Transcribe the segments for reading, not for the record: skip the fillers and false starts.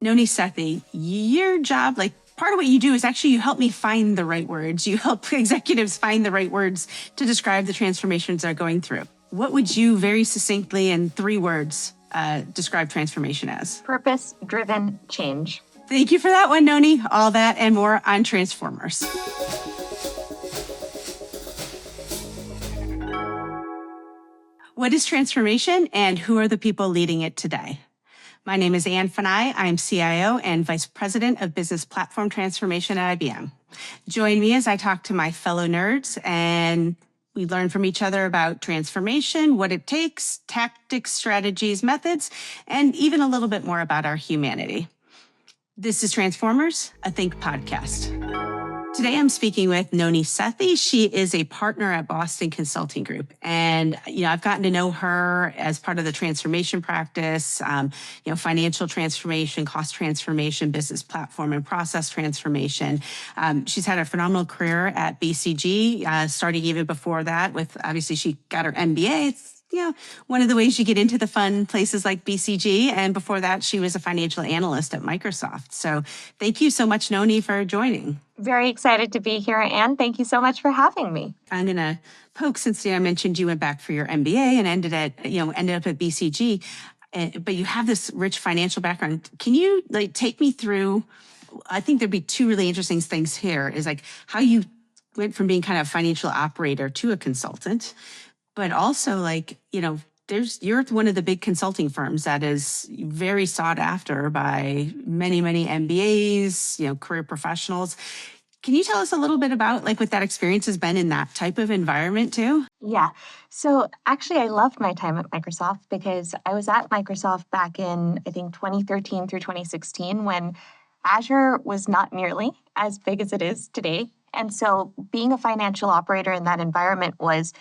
Nonie Sethi, your job, like part of what you do is actually you help me find the right words. You help executives find the right words to describe the transformations they're going through. What would you very succinctly in 3 words describe transformation as? Purpose-driven change. Thank you for that one, Nonie. All that and more on Transformers. What is transformation and who are the people leading it today? My name is Ann Fanai. I'm CIO and Vice President of Business Platform Transformation at IBM. Join me as I talk to my fellow nerds and we learn from each other about transformation, what it takes, tactics, strategies, methods, and even a little bit more about our humanity. This is Transformers, a Think podcast. Today, I'm speaking with Nonie Sethi. She is a partner at Boston Consulting Group. And, I've gotten to know her as part of the transformation practice, financial transformation, cost transformation, business platform and process transformation. She's had a phenomenal career at BCG, starting even before that with, obviously, she got her MBA. It's one of the ways you get into the fun places like BCG. And before that, she was a financial analyst at Microsoft. So thank you so much, Nonie, for joining. Very excited to be here, Anne. Thank you so much for having me. I'm going to poke since I mentioned you went back for your MBA and ended up at BCG, but you have this rich financial background. Can you take me through? I think there'd be 2 really interesting things here is how you went from being kind of a financial operator to a consultant. But also, you're one of the big consulting firms that is very sought after by many, many MBAs, career professionals. Can you tell us a little bit about what that experience has been in that type of environment too? Yeah. So actually, I loved my time at Microsoft because I was at Microsoft back in, I think, 2013 through 2016 when Azure was not nearly as big as it is today. And so being a financial operator in that environment was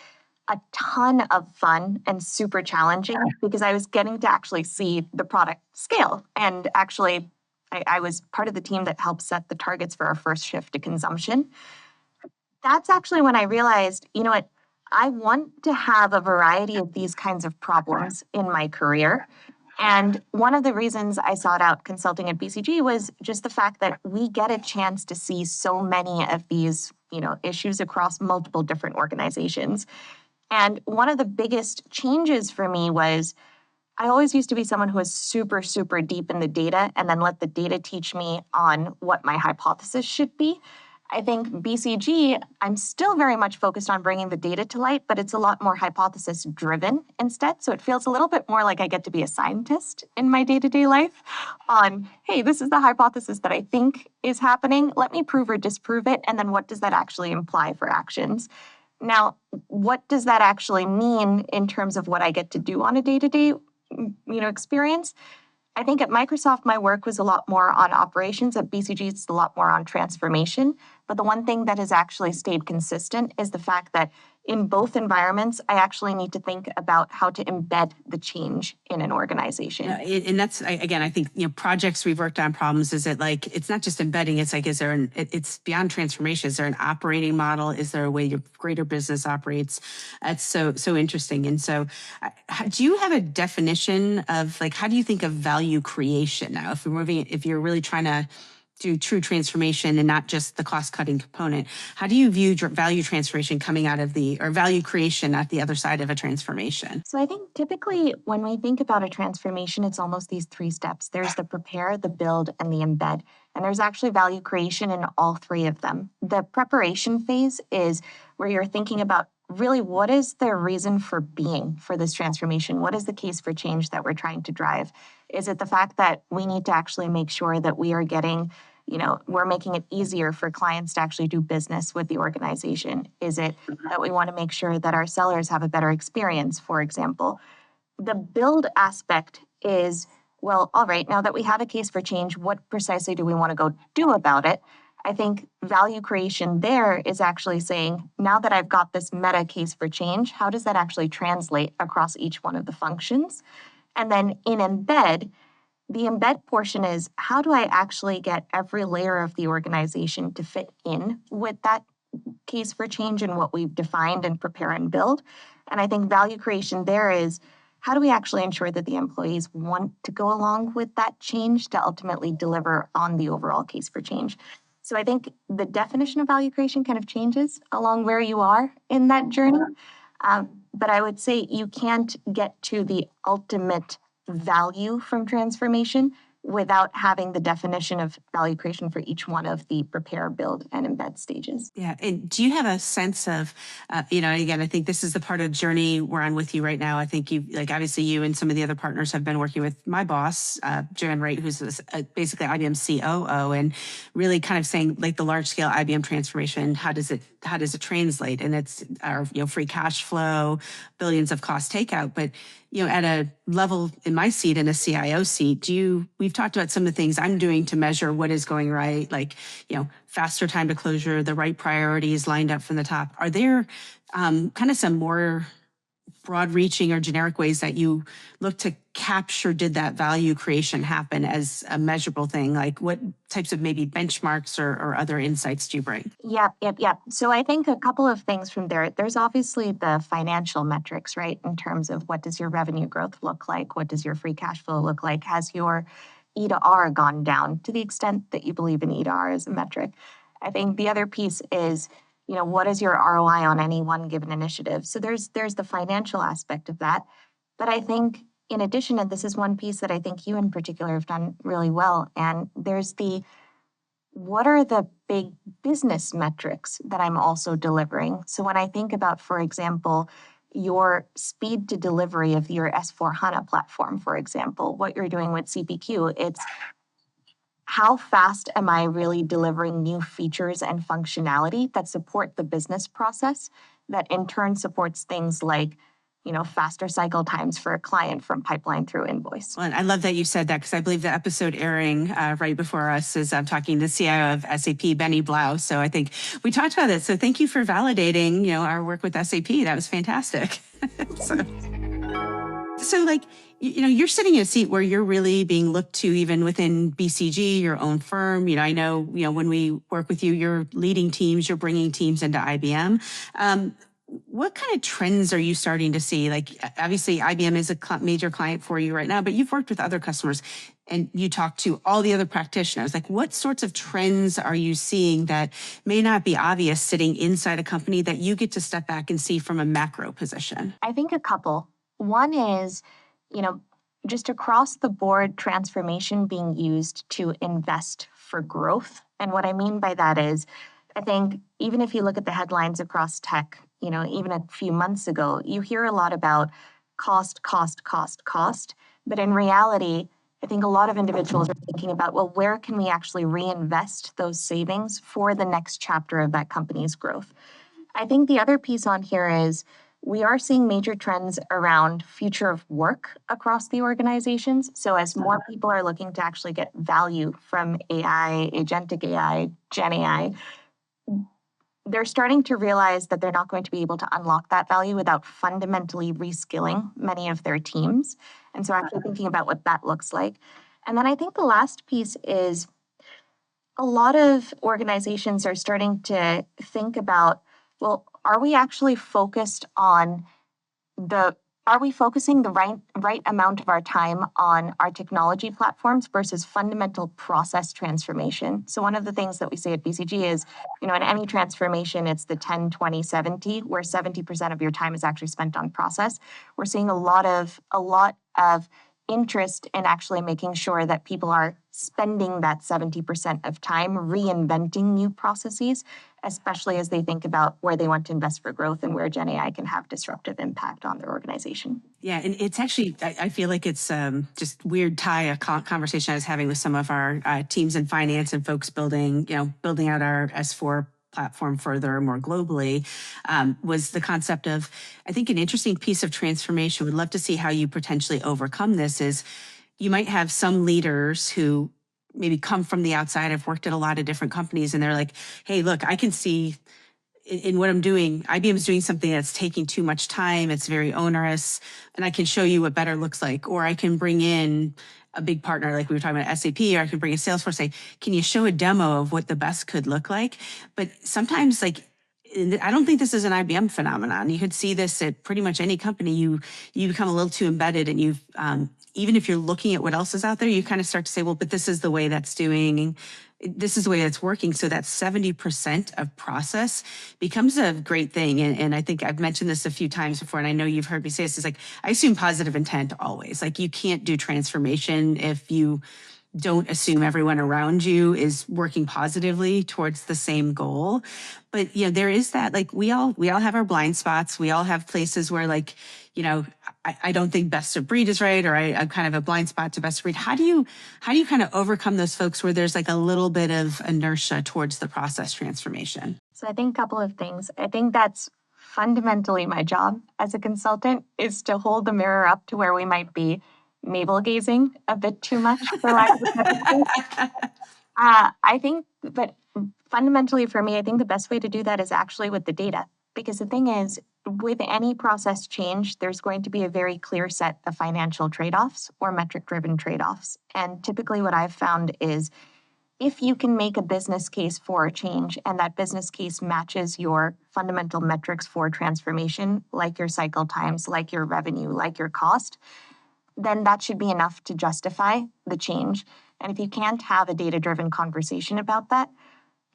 a ton of fun and super challenging because I was getting to actually see the product scale. And actually, I was part of the team that helped set the targets for our first shift to consumption. That's actually when I realized, what? I want to have a variety of these kinds of problems in my career. And one of the reasons I sought out consulting at BCG was just the fact that we get a chance to see so many of these, issues across multiple different organizations. And one of the biggest changes for me was I always used to be someone who was super, super deep in the data and then let the data teach me on what my hypothesis should be. I think BCG, I'm still very much focused on bringing the data to light, but it's a lot more hypothesis driven instead. So it feels a little bit more like I get to be a scientist in my day-to-day life on, hey, this is the hypothesis that I think is happening. Let me prove or disprove it. And then what does that actually imply for actions? Now, what does that actually mean in terms of what I get to do on a day-to-day, experience? I think at Microsoft, my work was a lot more on operations. At BCG, it's a lot more on transformation. But the one thing that has actually stayed consistent is the fact that in both environments, I actually need to think about how to embed the change in an organization. And that's, again, I think, projects we've worked on problems, is it it's not just embedding, it's is there it's beyond transformation. Is there an operating model? Is there a way your greater business operates? That's so interesting. And so do you have a definition of how do you think of value creation now? If you're really trying to do true transformation and not just the cost-cutting component, how do you view value transformation coming out of or value creation at the other side of a transformation? So I think typically when we think about a transformation, it's almost these 3 steps. There's the prepare, the build, and the embed. And there's actually value creation in all 3 of them. The preparation phase is where you're thinking about really what is the reason for being for this transformation? What is the case for change that we're trying to drive? Is it the fact that we need to actually make sure that we are getting, we're making it easier for clients to actually do business with the organization? Is it that we want to make sure that our sellers have a better experience, for example? The build aspect is, well, all right, now that we have a case for change, what precisely do we want to go do about it? I think value creation there is actually saying, now that I've got this meta case for change, how does that actually translate across each one of the functions? And then in embed, the embed portion is, how do I actually get every layer of the organization to fit in with that case for change and what we've defined and prepare and build? And I think value creation there is, how do we actually ensure that the employees want to go along with that change to ultimately deliver on the overall case for change? So I think the definition of value creation kind of changes along where you are in that journey. But I would say you can't get to the ultimate value from transformation without having the definition of value creation for each one of the prepare, build, and embed stages. Yeah. And do you have a sense of, again, I think this is the part of the journey we're on with you right now. I think you, like, obviously you and some of the other partners have been working with my boss, Joanne Wright, who's basically IBM's COO, and really kind of saying, like, the large scale IBM transformation, how does it translate? And it's our, free cash flow, billions of cost takeout. But, at a level in my seat, in a CIO seat, we've talked about some of the things I'm doing to measure what is going right, like, faster time to closure, the right priorities lined up from the top. Are there kind of some more broad-reaching or generic ways that you look to capture, did that value creation happen as a measurable thing? Like, what types of maybe benchmarks or other insights do you bring? Yep. So I think a couple of things from there. There's obviously the financial metrics, right? In terms of what does your revenue growth look like? What does your free cash flow look like? Has your E to R gone down to the extent that you believe in E to R as a metric? I think the other piece is, what is your ROI on any one given initiative? So there's the financial aspect of that. But I think in addition, and this is one piece that I think you in particular have done really well, and there's what are the big business metrics that I'm also delivering? So when I think about, for example, your speed to delivery of your S/4HANA platform, for example, what you're doing with CPQ, it's how fast am I really delivering new features and functionality that support the business process that in turn supports things like, faster cycle times for a client from pipeline through invoice. Well, I love that you said that, because I believe the episode airing right before us is I'm talking to the CIO of SAP, Benny Blau. So I think we talked about it. So thank you for validating, our work with SAP. That was fantastic. So like, you're sitting in a seat where you're really being looked to even within BCG, your own firm. I know, when we work with you, you're leading teams, you're bringing teams into IBM. What kind of trends are you starting to see? Like, obviously, IBM is a major client for you right now, but you've worked with other customers and you talk to all the other practitioners. Like, what sorts of trends are you seeing that may not be obvious sitting inside a company that you get to step back and see from a macro position? I think a couple. One is, just across the board transformation being used to invest for growth. And what I mean by that is, I think even if you look at the headlines across tech, even a few months ago, you hear a lot about cost. But in reality, I think a lot of individuals are thinking about, well, where can we actually reinvest those savings for the next chapter of that company's growth? I think the other piece on here is we are seeing major trends around future of work across the organizations. So as more people are looking to actually get value from AI, agentic AI, Gen AI, they're starting to realize that they're not going to be able to unlock that value without fundamentally reskilling many of their teams. And so actually thinking about what that looks like. And then I think the last piece is a lot of organizations are starting to think about, well, are we actually focused on are we focusing the right amount of our time on our technology platforms versus fundamental process transformation? So one of the things that we say at BCG is, in any transformation, it's the 10-20-70, where 70% of your time is actually spent on process. We're seeing a lot of interest in actually making sure that people are spending that 70% of time reinventing new processes, especially as they think about where they want to invest for growth and where Gen AI can have disruptive impact on their organization. Yeah, and it's actually, I feel like it's just weird a conversation I was having with some of our teams in finance and folks building out our S4 platform further, more globally, was the concept of, I think, an interesting piece of transformation. Would love to see how you potentially overcome this. Is you might have some leaders who maybe come from the outside, have worked at a lot of different companies, and they're like, hey, look, I can see in what I'm doing, IBM is doing something that's taking too much time, it's very onerous, and I can show you what better looks like. Or I can bring in a big partner, like we were talking about SAP, or I can bring in Salesforce, say, can you show a demo of what the best could look like? But sometimes, like, I don't think this is an IBM phenomenon. You could see this at pretty much any company. You become a little too embedded, and you've even if you're looking at what else is out there, you kind of start to say, well, but this is the way that's doing. This is the way that's working. So that 70% of process becomes a great thing. And I think I've mentioned this a few times before, and I know you've heard me say this, is like, I assume positive intent always. Like you can't do transformation if you don't assume everyone around you is working positively towards the same goal. But there is that, like, we all have our blind spots. We all have places where, like, I don't think best of breed is right, or I'm kind of a blind spot to best of breed. How do you kind of overcome those folks where there's like a little bit of inertia towards the process transformation? So I think a couple of things. I think that's fundamentally my job as a consultant is to hold the mirror up to where we might be navel gazing a bit too much, for lack of a better word. I think, but fundamentally for me, I think the best way to do that is actually with the data. Because the thing is, with any process change, there's going to be a very clear set of financial trade offs or metric driven trade offs. And typically, what I've found is if you can make a business case for a change and that business case matches your fundamental metrics for transformation, like your cycle times, like your revenue, like your cost, then that should be enough to justify the change. And if you can't have a data-driven conversation about that,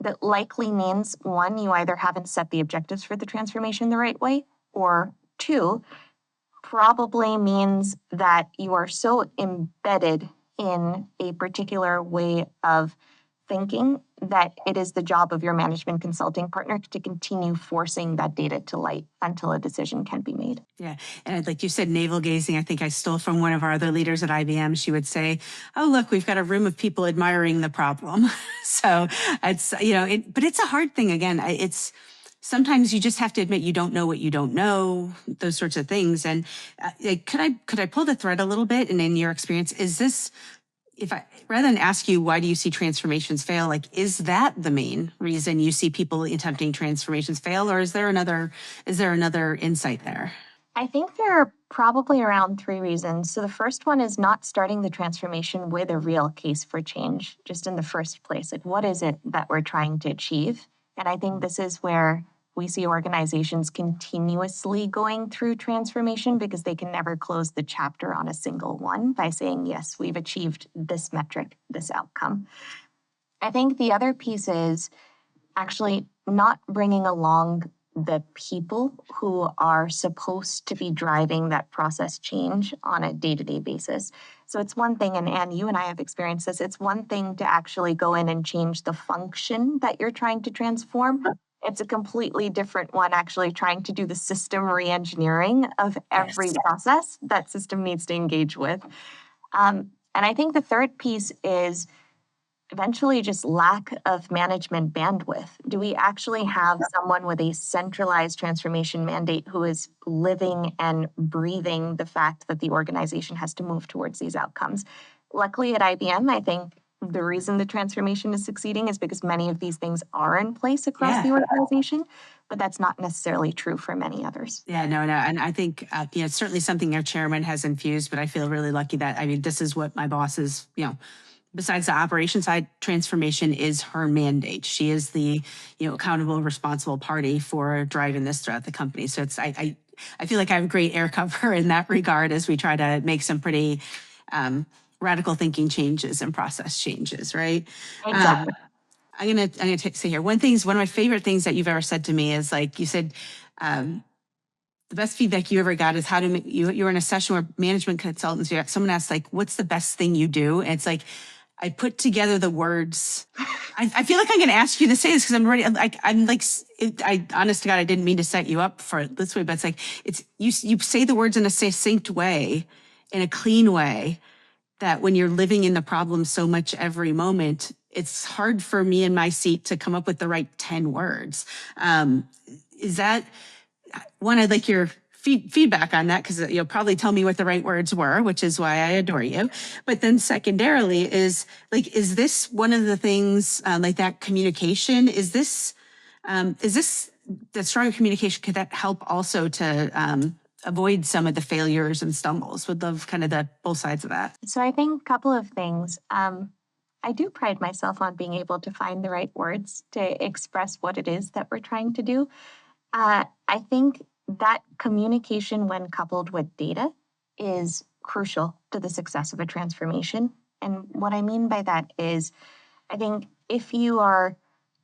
that likely means one, you either haven't set the objectives for the transformation the right way, or two, probably means that you are so embedded in a particular way of thinking that it is the job of your management consulting partner to continue forcing that data to light until a decision can be made. Yeah. And like you said, navel gazing, I think I stole from one of our other leaders at IBM. She would say, oh, look, we've got a room of people admiring the problem. So it's, but it's a hard thing. Again, it's sometimes you just have to admit you don't know what you don't know, those sorts of things. And could I pull the thread a little bit? And in your experience, is this, if I rather than ask you why do you see transformations fail, like is that the main reason you see people attempting transformations fail, or is there another insight there? I think there are probably around three reasons. So the first one is not starting the transformation with a real case for change, just in the first place. Like, what is it that we're trying to achieve? And I think this is where we see organizations continuously going through transformation because they can never close the chapter on a single one by saying, yes, we've achieved this metric, this outcome. I think the other piece is actually not bringing along the people who are supposed to be driving that process change on a day-to-day basis. So it's one thing, and Anne, you and I have experienced this, it's one thing to actually go in and change the function that you're trying to transform. It's a completely different one actually trying to do the system re-engineering of every process that system needs to engage with. And I think the third piece is eventually just lack of management bandwidth. Do we actually have someone with a centralized transformation mandate who is living and breathing the fact that the organization has to move towards these outcomes? Luckily at IBM, I think the reason the transformation is succeeding is because many of these things are in place across the organization, but that's not necessarily true for many others. Yeah, no. And I think, it's certainly something our chairman has infused, but I feel really lucky that, this is what my boss is, besides the operation side, transformation is her mandate. She is the, accountable, responsible party for driving this throughout the company. So it's, I feel like I have great air cover in that regard as we try to make some pretty radical thinking changes and process changes, right? Exactly. I'm gonna say here, one of my favorite things that you've ever said to me is, like you said, the best feedback you ever got is how to make, you were in a session where management consultants, someone asked, like, what's the best thing you do? And it's like, I put together the words. I feel like I'm going to ask you to say this because I'm ready. I honest to God, I didn't mean to set you up for it this way, but it's like, you say the words in a succinct way, in a clean way, that when you're living in the problem so much every moment, it's hard for me in my seat to come up with the right 10 words. Is that one? I'd like your feedback on that, because you'll probably tell me what the right words were, which is why I adore you. But then secondarily is this one of the things, like that communication? Is this that stronger communication, could that help also to avoid some of the failures and stumbles? Would love kind of both sides of that. So I think a couple of things. I do pride myself on being able to find the right words to express what it is that we're trying to do. I think that communication, when coupled with data, is crucial to the success of a transformation. And what I mean by that is, I think if you are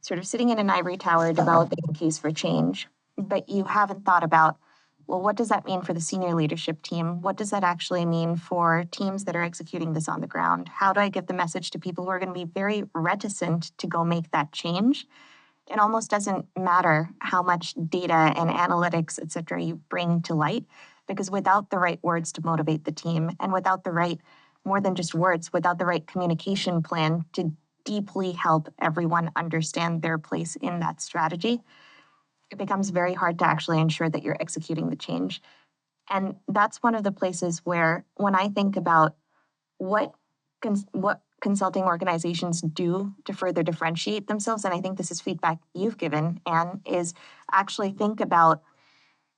sort of sitting in an ivory tower developing a case for change, but you haven't thought about, well, what does that mean for the senior leadership team? What does that actually mean for teams that are executing this on the ground? How do I get the message to people who are going to be very reticent to go make that change? It almost doesn't matter how much data and analytics, et cetera, you bring to light, because without the right words to motivate the team, and without the right, more than just words, without the right communication plan to deeply help everyone understand their place in that strategy, it becomes very hard to actually ensure that you're executing the change. And that's one of the places where, when I think about what what consulting organizations do to further differentiate themselves, and I think this is feedback you've given, Anne, is actually think about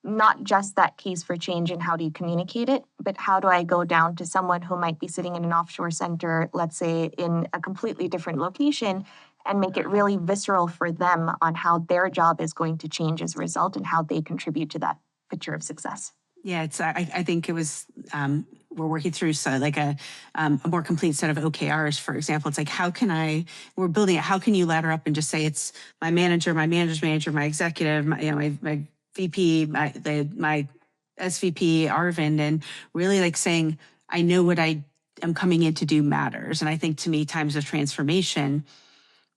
not just that case for change and how do you communicate it, but how do I go down to someone who might be sitting in an offshore center, let's say in a completely different location, and make it really visceral for them on how their job is going to change as a result and how they contribute to that picture of success. Yeah, I think it was, we're working through like a more complete set of OKRs, for example. It's like, we're building it, how can you ladder up and just say it's my manager, my manager's manager, my executive, my VP, my SVP, Arvind, and really like saying, I know what I am coming in to do matters. And I think to me, times of transformation,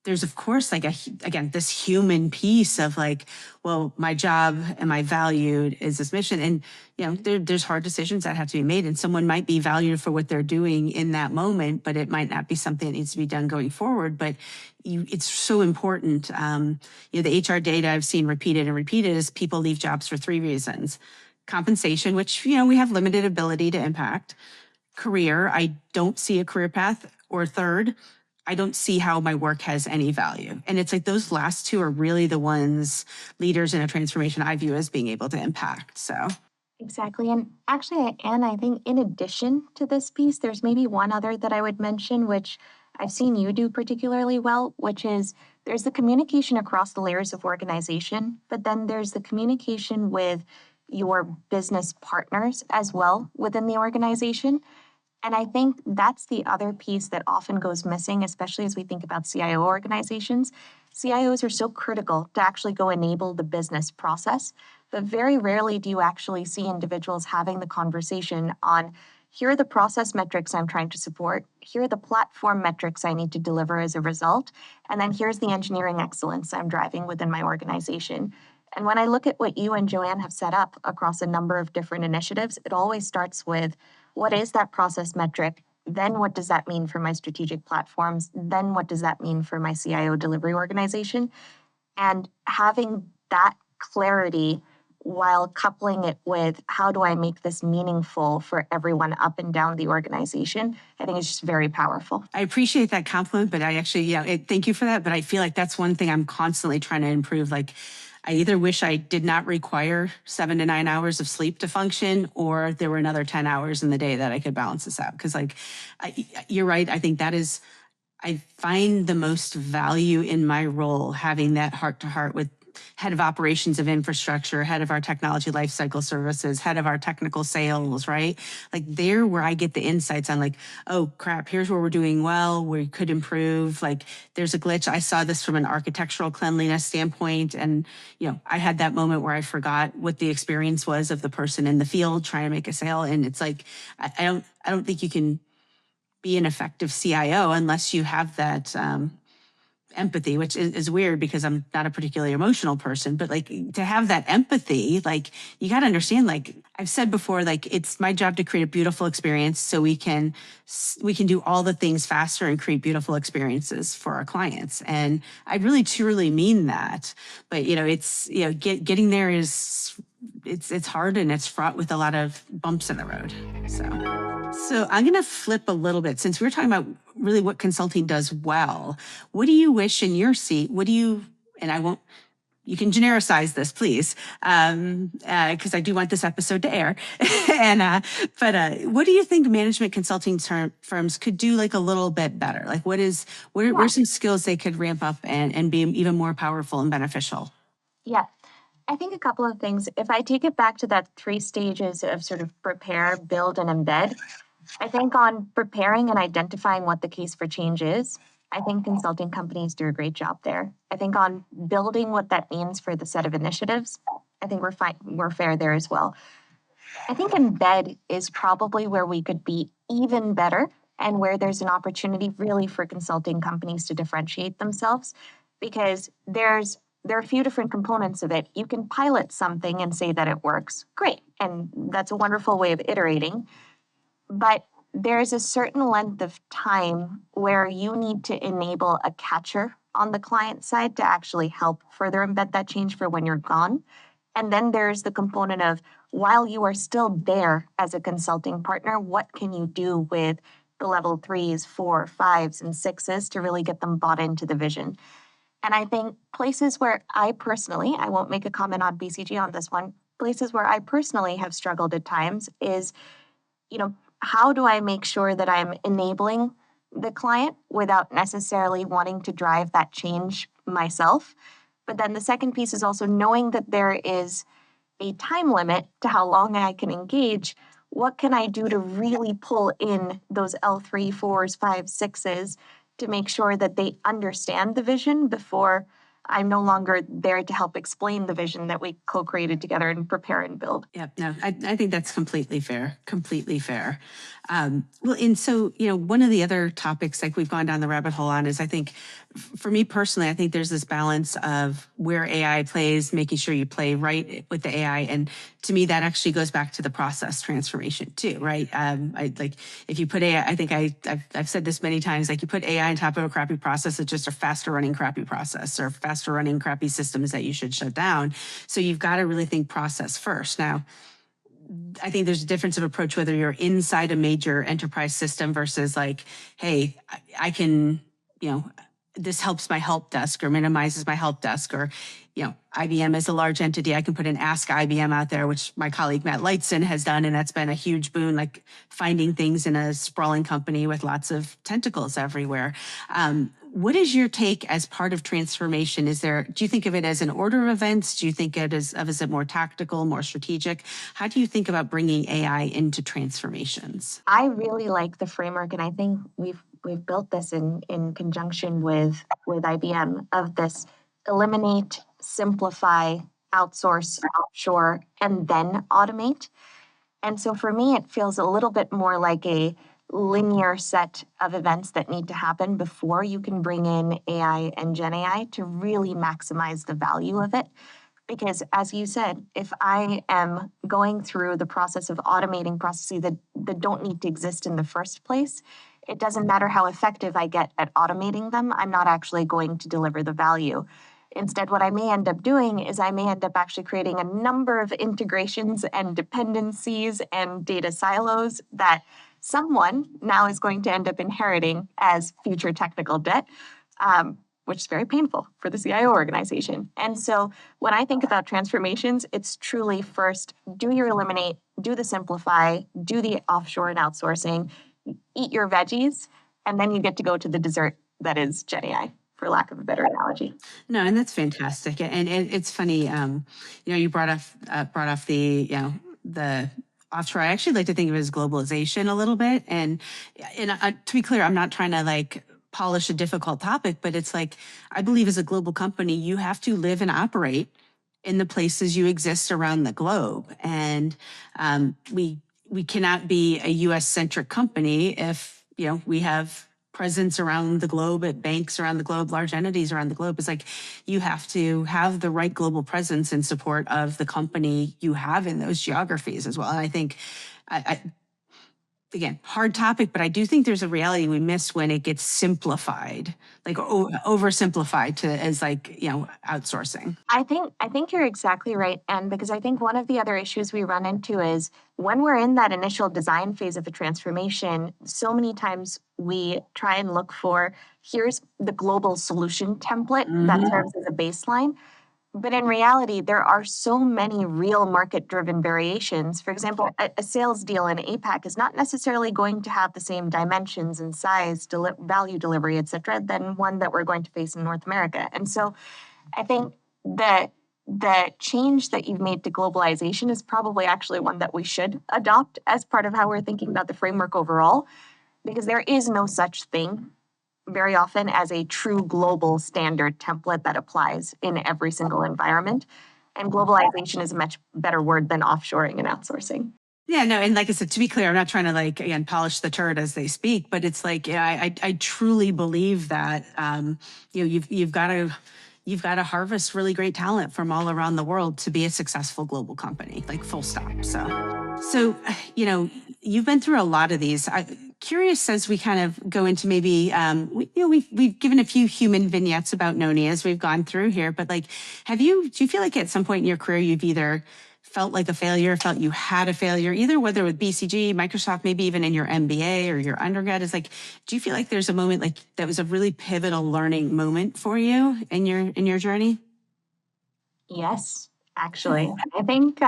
there's of course like again this human piece of like, well, my job, am I valued, is this mission? And there's hard decisions that have to be made, and someone might be valued for what they're doing in that moment, but it might not be something that needs to be done going forward. But it's so important. The HR data I've seen repeated and repeated is people leave jobs for 3 reasons: compensation, which we have limited ability to impact; career, I don't see a career path; or third, I don't see how my work has any value. And it's like those last two are really the ones leaders in a transformation I view as being able to impact. So Exactly. And actually, Anne, I think in addition to this piece, there's maybe one other that I would mention, which I've seen you do particularly well, which is there's the communication across the layers of organization, but then there's the communication with your business partners as well within the organization. And I think that's the other piece that often goes missing, especially as we think about CIO organizations. CIOs are so critical to actually go enable the business process, but very rarely do you actually see individuals having the conversation on, here are the process metrics I'm trying to support, here are the platform metrics I need to deliver as a result, and then here's the engineering excellence I'm driving within my organization. And when I look at what you and Joanne have set up across a number of different initiatives, it always starts with, what is that process metric? Then what does that mean for my strategic platforms? Then what does that mean for my CIO delivery organization? And having that clarity while coupling it with, how do I make this meaningful for everyone up and down the organization, I think is just very powerful. I appreciate that compliment, but I actually, thank you for that. But I feel like that's one thing I'm constantly trying to improve. Like, I either wish I did not require 7 to 9 hours of sleep to function, or there were another 10 hours in the day that I could balance this out. Because you're right. I think I find the most value in my role having that heart to heart with head of operations of infrastructure, head of our technology lifecycle services, head of our technical sales, right? Like there where I get the insights on like, oh crap, here's where we're doing well, we could improve. Like there's a glitch. I saw this from an architectural cleanliness standpoint. And, I had that moment where I forgot what the experience was of the person in the field trying to make a sale. And it's like, I don't think you can be an effective CIO unless you have that, empathy, which is weird because I'm not a particularly emotional person, but like to have that empathy, like you got to understand, like I've said before, like it's my job to create a beautiful experience so we can do all the things faster and create beautiful experiences for our clients. And I really truly mean that. But, it's, getting there is, it's hard and it's fraught with a lot of bumps in the road. So I'm going to flip a little bit since we're talking about really what consulting does well. What do you wish in your seat? And I won't you can genericize this, please, because I do want this episode to air. But what do you think management consulting firms could do like a little bit better? Like, what are some skills they could ramp up and be even more powerful and beneficial? Yeah. I think a couple of things. If I take it back to that 3 stages of sort of prepare, build, and embed, I think on preparing and identifying what the case for change is, I think consulting companies do a great job there. I think on building what that means for the set of initiatives, I think we're fine, we're fair there as well. I think embed is probably where we could be even better and where there's an opportunity really for consulting companies to differentiate themselves because there are a few different components of it. You can pilot something and say that it works. Great. And that's a wonderful way of iterating. But there's a certain length of time where you need to enable a catcher on the client side to actually help further embed that change for when you're gone. And then there's the component of while you are still there as a consulting partner, what can you do with the level threes, four, fives, and sixes to really get them bought into the vision? And I think places where I personally, I won't make a comment on BCG on this one, places where I personally have struggled at times is, how do I make sure that I'm enabling the client without necessarily wanting to drive that change myself? But then the second piece is also knowing that there is a time limit to how long I can engage. What can I do to really pull in those L3, fours, five, sixes to make sure that they understand the vision before I'm no longer there to help explain the vision that we co-created together and prepare and build? Yep. No, I think that's completely fair. Completely fair. Well, and so, one of the other topics like we've gone down the rabbit hole on is I think for me personally, I think there's this balance of where AI plays, making sure you play right with the AI. And to me, that actually goes back to the process transformation too, right? I like if you put AI, I think I've said this many times, like you put AI on top of a crappy process, it's just a faster running crappy process or faster running crappy systems that you should shut down. So you've got to really think process first. Now, I think there's a difference of approach whether you're inside a major enterprise system versus like, hey, I can, this helps my help desk or minimizes my help desk or, IBM is a large entity. I can put an Ask IBM out there, which my colleague Matt Lightson has done. And that's been a huge boon, like finding things in a sprawling company with lots of tentacles everywhere. What is your take as part of transformation? Do you think of it as an order of events? Do you think of it more tactical, more strategic? How do you think about bringing AI into transformations? I really like the framework, and I think we've built this in conjunction with IBM of this eliminate, simplify, outsource, offshore, and then automate. And so for me, it feels a little bit more like a linear set of events that need to happen before you can bring in AI and Gen AI to really maximize the value of it. Because as you said, if I am going through the process of automating processes that don't need to exist in the first place, it doesn't matter how effective I get at automating them, I'm not actually going to deliver the value. Instead, what I may end up doing is I may end up actually creating a number of integrations and dependencies and data silos that someone now is going to end up inheriting as future technical debt, which is very painful for the CIO organization. And so when I think about transformations, it's truly first, do your eliminate, do the simplify, do the offshore and outsourcing, eat your veggies, and then you get to go to the dessert that is Gen AI, for lack of a better analogy. No, and that's fantastic. And it's funny, you brought off the offshore. I actually like to think of it as globalization a little bit. And to be clear, I'm not trying to like polish a difficult topic, but it's like, I believe as a global company, you have to live and operate in the places you exist around the globe. And we cannot be a US centric company if, we have presence around the globe at banks around the globe, large entities around the globe. It's like you have to have the right global presence in support of the company you have in those geographies as well. And I think, again, hard topic, but I do think there's a reality we miss when it gets simplified, like oversimplified as like, outsourcing. I think you're exactly right. And because I think one of the other issues we run into is when we're in that initial design phase of a transformation, so many times we try and look for here's the global solution template that serves as a baseline. But in reality, there are so many real market driven variations. For example, a sales deal in APAC is not necessarily going to have the same dimensions and size, value delivery, et cetera, than one that we're going to face in North America. And so I think that the change that you've made to globalization is probably actually one that we should adopt as part of how we're thinking about the framework overall, because there is no such thing very often as a true global standard template that applies in every single environment. And globalization is a much better word than offshoring and outsourcing. Yeah, no, and like I said, to be clear, I'm not trying to like again polish the turd as they speak, but it's like I truly believe that you've got to harvest really great talent from all around the world to be a successful global company, like full stop. So you've been through a lot of these. Curious as we kind of go into maybe we've given a few human vignettes about Nonie as we've gone through here, but like do you feel like at some point in your career you've either felt like a failure, felt you had a failure, either whether with BCG, Microsoft, maybe even in your MBA or your undergrad, is like, do you feel like there's a moment like that was a really pivotal learning moment for you in your journey? Yes, actually. I think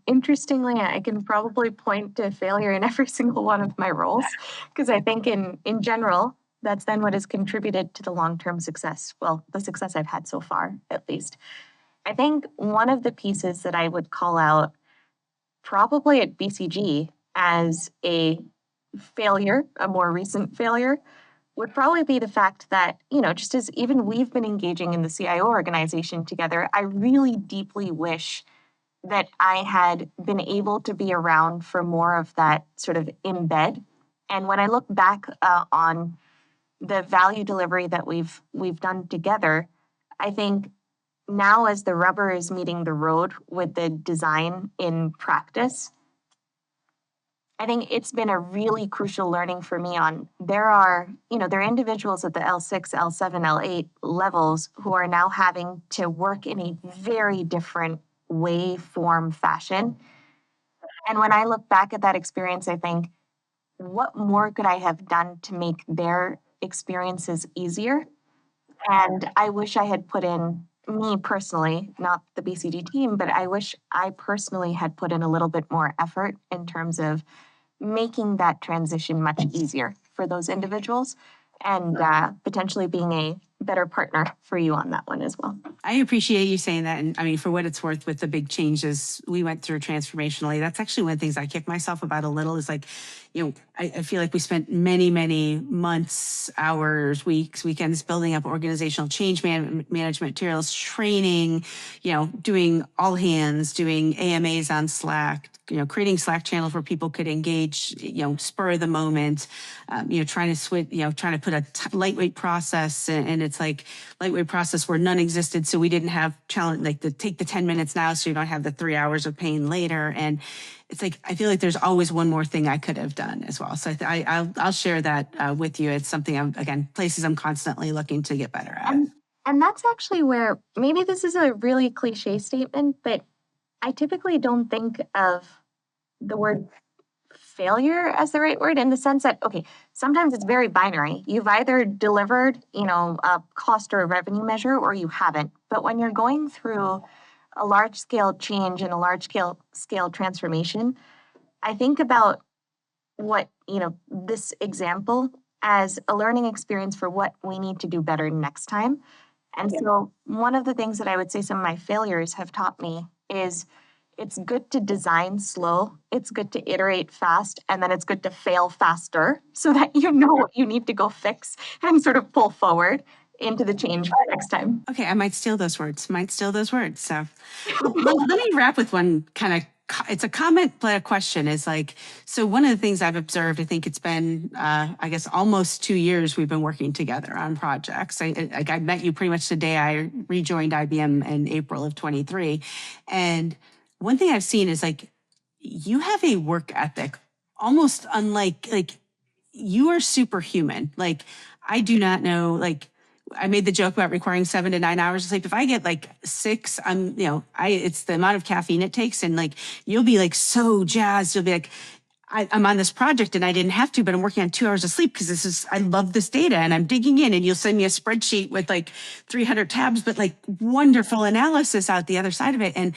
interestingly, I can probably point to failure in every single one of my roles because I think in general, that's then what has contributed to the long-term success. Well, the success I've had so far, at least. I think one of the pieces that I would call out probably at BCG as a failure, a more recent failure, would probably be the fact that, just as even we've been engaging in the CIO organization together, I really deeply wish that I had been able to be around for more of that sort of embed. And when I look back on the value delivery that we've done together, I think now as the rubber is meeting the road with the design in practice, I think it's been a really crucial learning for me on there are individuals at the L6, L7, L8 levels who are now having to work in a very different way, form, fashion. And when I look back at that experience, I think, what more could I have done to make their experiences easier? And I wish I had put in, me personally, not the BCG team, but I wish I personally had put in a little bit more effort in terms of making that transition much easier for those individuals and potentially being a better partner for you on that one as well. I appreciate you saying that. And I mean, for what it's worth, with the big changes we went through transformationally, that's actually one of the things I kick myself about a little is like, I feel like we spent many, many months, hours, weeks, weekends building up organizational change management materials, training, doing all hands, doing AMAs on Slack, creating Slack channels where people could engage, spur of the moment, trying to switch, trying to put a lightweight process, and it's like lightweight process where none existed. So we didn't have challenge, like take the 10 minutes now so you don't have the 3 hours of pain later. And it's like, I feel like there's always one more thing I could have done as well. So I'll share that with you. It's something places I'm constantly looking to get better at. And that's actually where maybe this is a really cliche statement, but I typically don't think of the word failure as the right word in the sense that, okay, sometimes it's very binary. You've either delivered, a cost or a revenue measure or you haven't. But when you're going through a large scale change and a large scale transformation, I think about what, this example as a learning experience for what we need to do better next time. And so one of the things that I would say some of my failures have taught me is it's good to design slow, it's good to iterate fast, and then it's good to fail faster so that you know what you need to go fix and sort of pull forward into the change for next time. Okay, I might steal those words. So let me wrap with one kind of, it's a comment, but a question is like, so one of the things I've observed, I think it's been, I guess, almost 2 years we've been working together on projects. I met you pretty much the day I rejoined IBM in April of 23. And one thing I've seen is like, you have a work ethic almost unlike, like, you are superhuman. Like, I do not know, like, I made the joke about requiring 7 to 9 hours of sleep. If I get like 6, it's the amount of caffeine it takes. And like, you'll be like so jazzed. You'll be like, I'm on this project and I didn't have to, but I'm working on 2 hours of sleep because I love this data and I'm digging in, and you'll send me a spreadsheet with like 300 tabs, but like wonderful analysis out the other side of it. And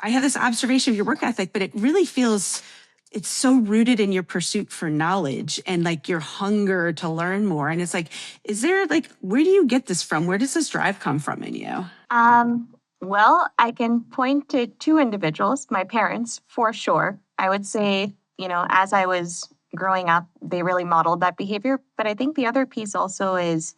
I have this observation of your work ethic, but it really feels it's so rooted in your pursuit for knowledge and like your hunger to learn more. And it's like, where do you get this from? Where does this drive come from in you? Well, I can point to two individuals, my parents, for sure. I would say, as I was growing up, they really modeled that behavior. But I think the other piece also is,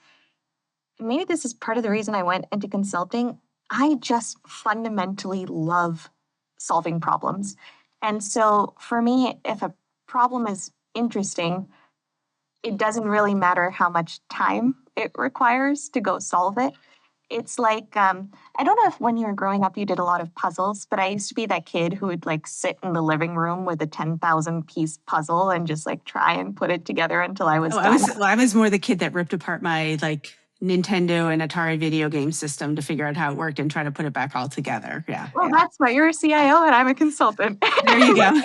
maybe this is part of the reason I went into consulting. I just fundamentally love solving problems. And so for me, if a problem is interesting, it doesn't really matter how much time it requires to go solve it. It's like, I don't know if when you were growing up you did a lot of puzzles, but I used to be that kid who would like sit in the living room with a 10,000 piece puzzle and just like try and put it together until I was Oh, done. I was more the kid that ripped apart my like Nintendo and Atari video game system to figure out how it worked and try to put it back all together. Yeah. Well, Yeah. that's why you're a CIO and I'm a consultant. There you go.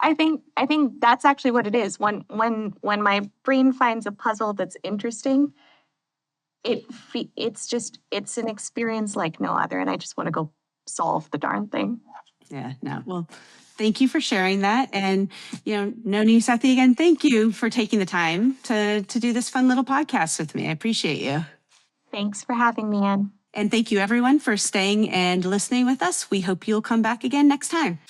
I think that's actually what it is. When my brain finds a puzzle that's interesting, it's an experience like no other, and I just want to go solve the darn thing. Yeah, no. Well, thank you for sharing that. And, Nonie Sethi, again, thank you for taking the time to do this fun little podcast with me. I appreciate you. Thanks for having me, Anne. And thank you everyone for staying and listening with us. We hope you'll come back again next time.